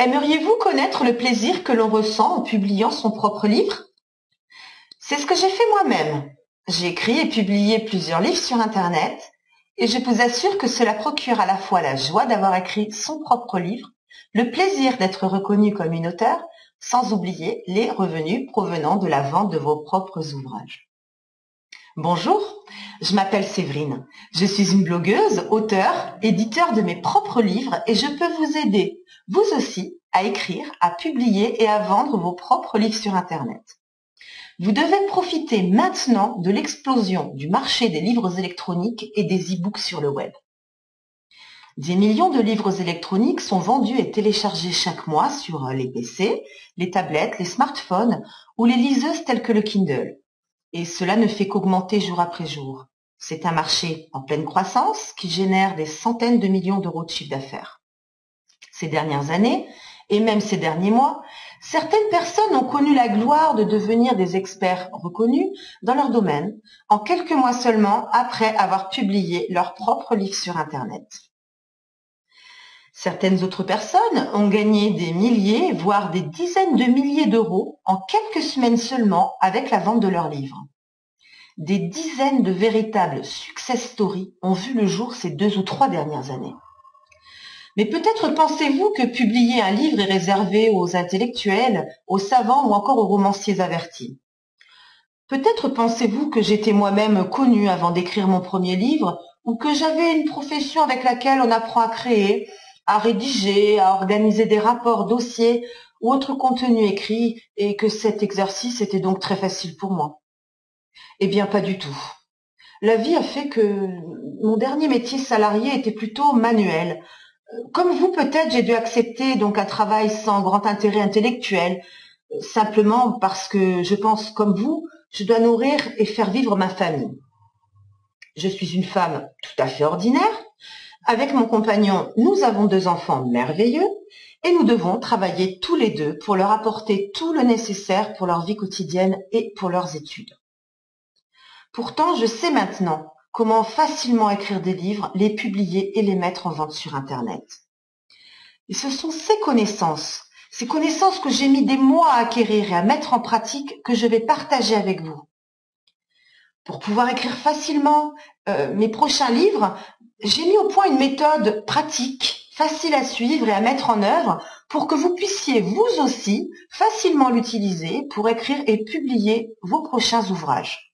Aimeriez-vous connaître le plaisir que l'on ressent en publiant son propre livre? C'est ce que j'ai fait moi-même. J'ai écrit et publié plusieurs livres sur Internet et je vous assure que cela procure à la fois la joie d'avoir écrit son propre livre, le plaisir d'être reconnu comme une auteure, sans oublier les revenus provenant de la vente de vos propres ouvrages. Bonjour, je m'appelle Séverine. Je suis une blogueuse, auteure, éditeur de mes propres livres et je peux vous aider, vous aussi, à écrire, à publier et à vendre vos propres livres sur Internet. Vous devez profiter maintenant de l'explosion du marché des livres électroniques et des e-books sur le web. Des millions de livres électroniques sont vendus et téléchargés chaque mois sur les PC, les tablettes, les smartphones ou les liseuses telles que le Kindle. Et cela ne fait qu'augmenter jour après jour. C'est un marché en pleine croissance qui génère des centaines de millions d'euros de chiffre d'affaires. Ces dernières années, et même ces derniers mois, certaines personnes ont connu la gloire de devenir des experts reconnus dans leur domaine en quelques mois seulement après avoir publié leur propre livre sur Internet. Certaines autres personnes ont gagné des milliers, voire des dizaines de milliers d'euros en quelques semaines seulement avec la vente de leurs livres. Des dizaines de véritables success stories ont vu le jour ces 2 ou 3 dernières années. Mais peut-être pensez-vous que publier un livre est réservé aux intellectuels, aux savants ou encore aux romanciers avertis. Peut-être pensez-vous que j'étais moi-même connue avant d'écrire mon premier livre ou que j'avais une profession avec laquelle on apprend à créer, à rédiger, à organiser des rapports, dossiers ou autres contenus écrits et que cet exercice était donc très facile pour moi. Eh bien, pas du tout. La vie a fait que mon dernier métier salarié était plutôt manuel. Comme vous, peut-être, j'ai dû accepter donc un travail sans grand intérêt intellectuel, simplement parce que je pense, comme vous, je dois nourrir et faire vivre ma famille. Je suis une femme tout à fait ordinaire. Avec mon compagnon, nous avons 2 enfants merveilleux et nous devons travailler tous les deux pour leur apporter tout le nécessaire pour leur vie quotidienne et pour leurs études. Pourtant, je sais maintenant comment facilement écrire des livres, les publier et les mettre en vente sur Internet. Et ce sont ces connaissances que j'ai mis des mois à acquérir et à mettre en pratique que je vais partager avec vous. Pour pouvoir écrire facilement mes prochains livres, j'ai mis au point une méthode pratique, facile à suivre et à mettre en œuvre pour que vous puissiez vous aussi facilement l'utiliser pour écrire et publier vos prochains ouvrages.